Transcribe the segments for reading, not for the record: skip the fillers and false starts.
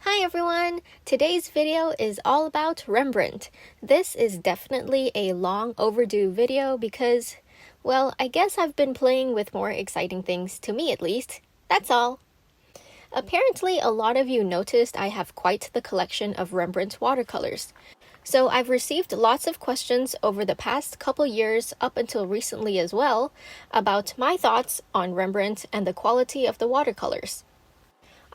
Hi everyone! Today's video is all about Rembrandt. This is definitely a long overdue video because, well, I guess I've been playing with more exciting things, to me at least. That's all. Apparently, a lot of you noticed I have quite the collection of Rembrandt watercolors. So I've received lots of questions over the past couple years, up until recently as well, about my thoughts on Rembrandt and the quality of the watercolors.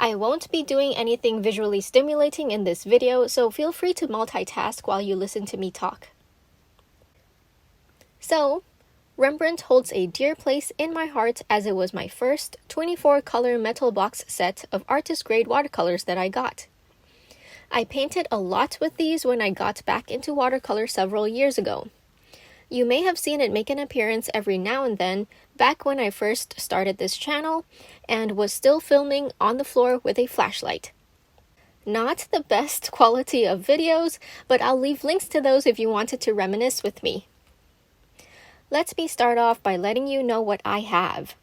I won't be doing anything visually stimulating in this video, so feel free to multitask while you listen to me talk. So, Rembrandt holds a dear place in my heart as it was my first 24-color metal box set of artist-grade watercolors that I got. I painted a lot with these when I got back into watercolor several years ago. You may have seen it make an appearance every now and then back when I first started this channel and was still filming on the floor with a flashlight. Not the best quality of videos, but I'll leave links to those if you wanted to reminisce with me. Let me start off by letting you know what I have.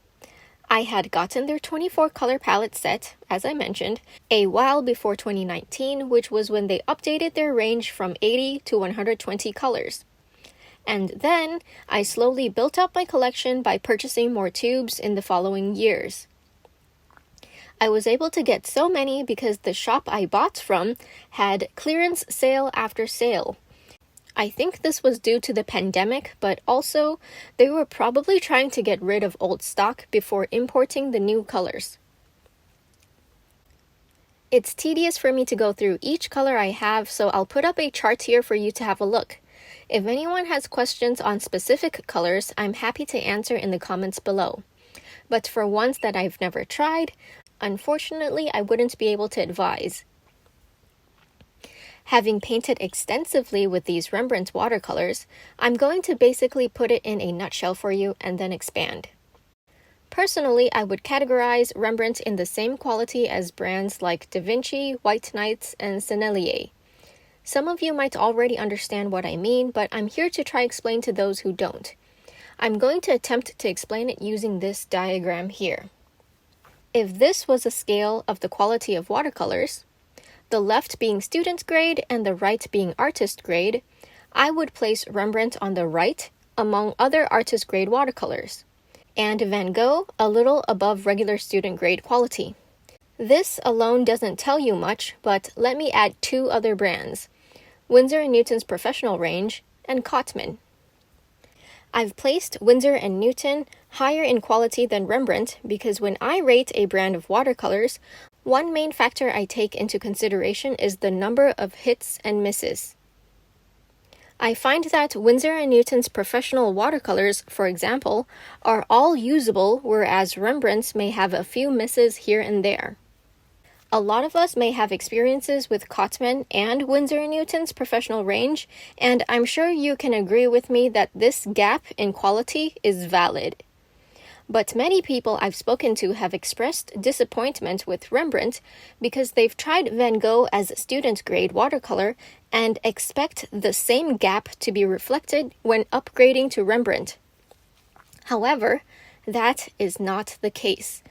I had gotten their 24-color palette set, as I mentioned, a while before 2019, which was when they updated their range from 80 to 120 colors. And then, I slowly built up my collection by purchasing more tubes in the following years. I was able to get so many because the shop I bought from had clearance sale after sale. I think this was due to the pandemic, but also they were probably trying to get rid of old stock before importing the new colors. It's tedious for me to go through each color I have, so I'll put up a chart here for you to have a look. If anyone has questions on specific colors, I'm happy to answer in the comments below. But for ones that I've never tried, unfortunately, I wouldn't be able to advise. Having painted extensively with these Rembrandt watercolors, I'm going to basically put it in a nutshell for you and then expand. Personally, I would categorize Rembrandt in the same quality as brands like Da Vinci, White Knights, and Sennelier. Some of you might already understand what I mean, but I'm here to try explain to those who don't. I'm going to attempt to explain it using this diagram here. If this was a scale of the quality of watercolors, the left being student grade and the right being artist grade, I would place Rembrandt on the right among other artist grade watercolors, and Van Gogh a little above regular student grade quality. This alone doesn't tell you much, but let me add two other brands, Winsor&Newton's professional range, and Cotman. I've placed Winsor&Newton higher in quality than Rembrandt because when I rate a brand of watercolors, one main factor I take into consideration is the number of hits and misses. I find that Winsor&Newton's professional watercolors, for example, are all usable, whereas Rembrandt's may have a few misses here and there. A lot of us may have experiences with Cotman and Winsor&Newton's professional range, and I'm sure you can agree with me that this gap in quality is valid. But many people I've spoken to have expressed disappointment with Rembrandt because they've tried Van Gogh as student grade watercolor and expect the same gap to be reflected when upgrading to Rembrandt. However, that is not the case.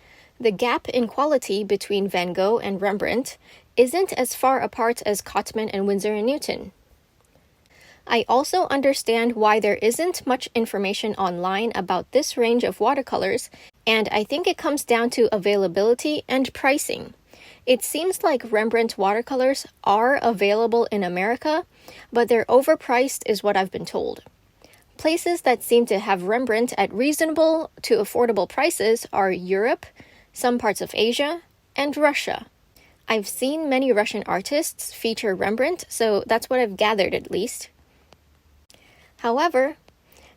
The gap in quality between Van Gogh and Rembrandt isn't as far apart as Cotman and Winsor&Newton. I also understand why there isn't much information online about this range of watercolors, and I think it comes down to availability and pricing. It seems like Rembrandt watercolors are available in America, but they're overpriced is what I've been told. Places that seem to have Rembrandt at reasonable to affordable prices are Europe, some parts of Asia, and Russia. I've seen many Russian artists feature Rembrandt, so that's what I've gathered at least. However,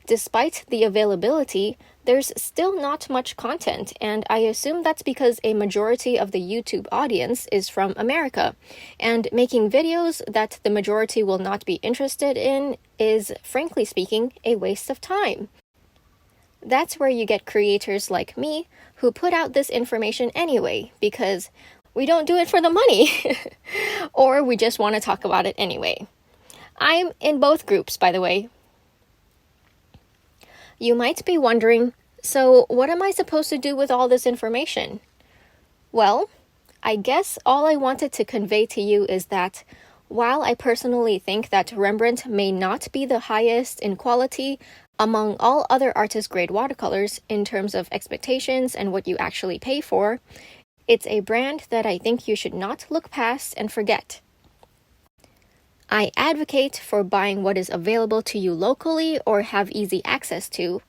despite the availability, there's still not much content, and I assume that's because a majority of the YouTube audience is from America, and making videos that the majority will not be interested in is, frankly speaking, a waste of time. That's where you get creators like me who put out this information anyway, because we don't do it for the money, or we just want to talk about it anyway. I'm in both groups, by the way. You might be wondering, so what am I supposed to do with all this information? Well, I guess all I wanted to convey to you is that while I personally think that Rembrandt may not be the highest in quality among all other artist grade watercolors in terms of expectations and what you actually pay for, it's a brand that I think you should not look past and forget. I advocate for buying what is available to you locally or have easy access to,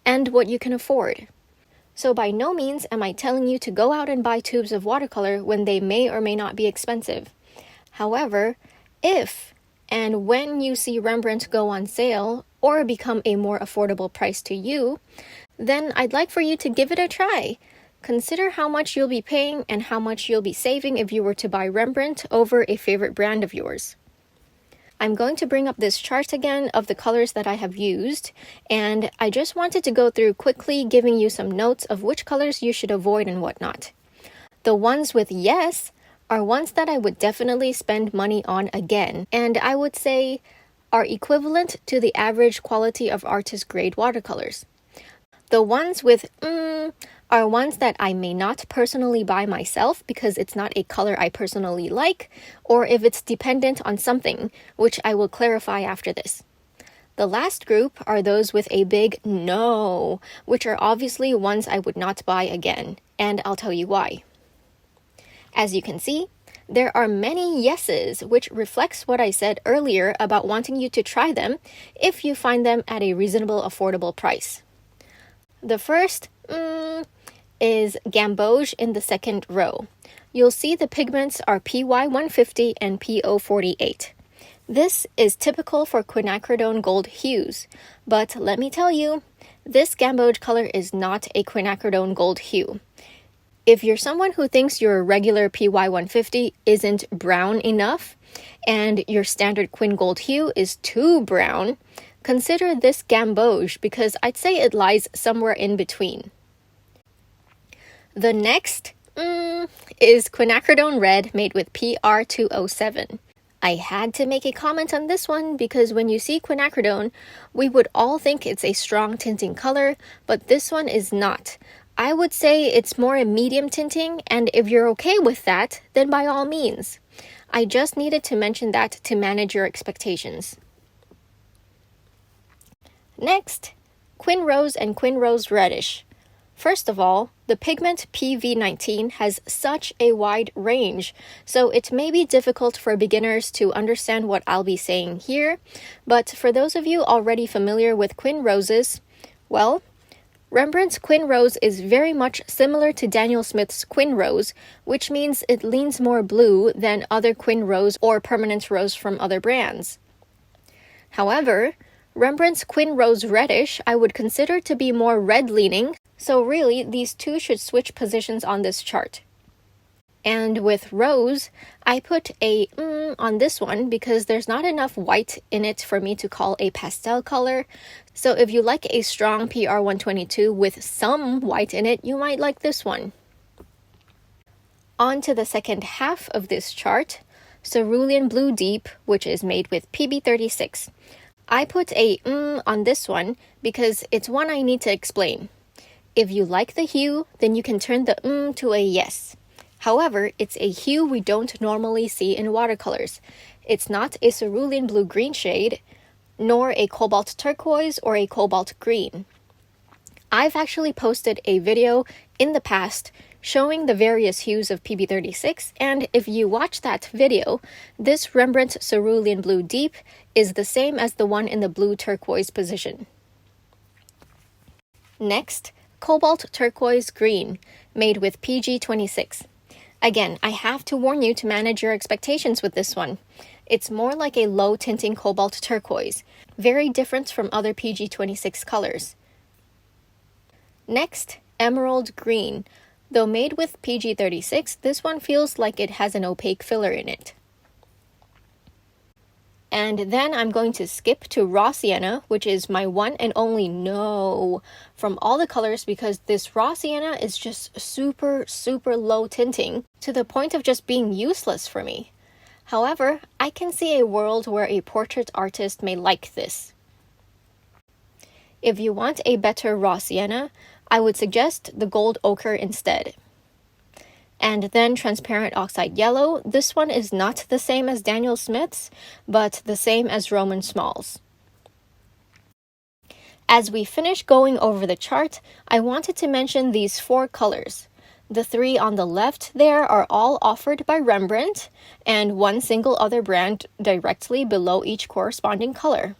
and what you can afford. So by no means am I telling you to go out and buy tubes of watercolor when they may or may not be expensive. However, if and when you see Rembrandt go on sale or become a more affordable price to you, then I'd like for you to give it a try. Consider how much you'll be paying and how much you'll be saving if you were to buy Rembrandt over a favorite brand of yours. I'm going to bring up this chart again of the colors that I have used, and I just wanted to go through quickly giving you some notes of which colors you should avoid and whatnot. The ones with yes are ones that I would definitely spend money on again, and I would say are equivalent to the average quality of artist grade watercolors. The ones with are ones that I may not personally buy myself because it's not a color I personally like, or if it's dependent on something, which I will clarify after this. The last group are those with a big no, which are obviously ones I would not buy again, and I'll tell you why. As you can see, there are many yeses, which reflects what I said earlier about wanting you to try them if you find them at a reasonable, affordable price. The first is gamboge in the second row. You'll see the pigments are PY150 and PO48. This is typical for quinacridone gold hues, but let me tell you, this gamboge color is not a quinacridone gold hue. If you're someone who thinks your regular PY150 isn't brown enough, and your standard quin gold hue is too brown, consider this gamboge because I'd say it lies somewhere in between. The next is quinacridone red made with PR207. I had to make a comment on this one because when you see quinacridone, we would all think it's a strong tinting color, but this one is not. I would say it's more a medium tinting, and if you're okay with that, then by all means. I just needed to mention that to manage your expectations. Next, quin rose and quin rose reddish. First of all, the pigment PV19 has such a wide range, so it may be difficult for beginners to understand what I'll be saying here, but for those of you already familiar with quin roses, well, Rembrandt's quin rose is very much similar to Daniel Smith's quin rose, which means it leans more blue than other quin rose or permanent rose from other brands. However, Rembrandt's quin rose reddish I would consider to be more red-leaning, so really these two should switch positions on this chart. And with rose, I put a on this one because there's not enough white in it for me to call a pastel color. So if you like a strong PR122 with some white in it, you might like this one. On to the second half of this chart, cerulean blue deep, which is made with PB36. I put a on this one because it's one I need to explain. If you like the hue, then you can turn the to a yes. However, it's a hue we don't normally see in watercolors. It's not a cerulean blue-green shade, nor a cobalt turquoise or a cobalt green. I've actually posted a video in the past showing the various hues of PB36, and if you watch that video, this Rembrandt cerulean blue deep is the same as the one in the blue turquoise position. Next, cobalt turquoise green, made with PG26. Again, I have to warn you to manage your expectations with this one. It's more like a low tinting cobalt turquoise, very different from other PG26 colors. Next, emerald green. Though made with PG36, this one feels like it has an opaque filler in it. And then I'm going to skip to raw sienna, which is my one and only no from all the colors because this raw sienna is just super, super low tinting to the point of just being useless for me. However, I can see a world where a portrait artist may like this. If you want a better raw sienna, I would suggest the gold ochre instead. And then transparent oxide yellow. This one is not the same as Daniel Smith's, but the same as Roman Smalls. As we finish going over the chart, I wanted to mention these 4 colors. The 3 on the left there are all offered by Rembrandt, and one single other brand directly below each corresponding color.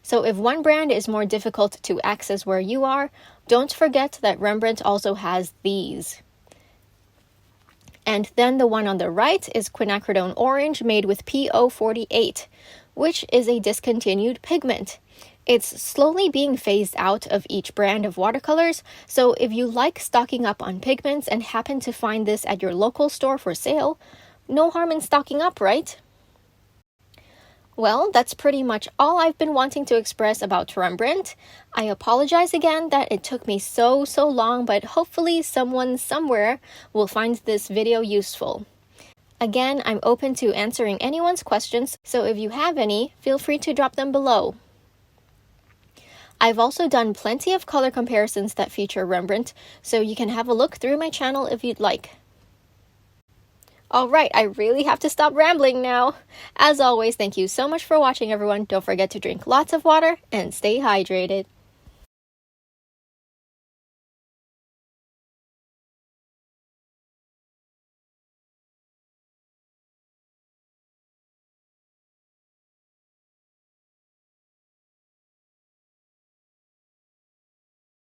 So if one brand is more difficult to access where you are, don't forget that Rembrandt also has these. And then the one on the right is quinacridone orange made with PO48, which is a discontinued pigment. It's slowly being phased out of each brand of watercolors, so if you like stocking up on pigments and happen to find this at your local store for sale, no harm in stocking up, right? Well, that's pretty much all I've been wanting to express about Rembrandt. I apologize again that it took me so long, but hopefully someone somewhere will find this video useful. Again, I'm open to answering anyone's questions, so if you have any, feel free to drop them below. I've also done plenty of color comparisons that feature Rembrandt, so you can have a look through my channel if you'd like. Alright, I really have to stop rambling now. As always, thank you so much for watching, everyone. Don't forget to drink lots of water and stay hydrated.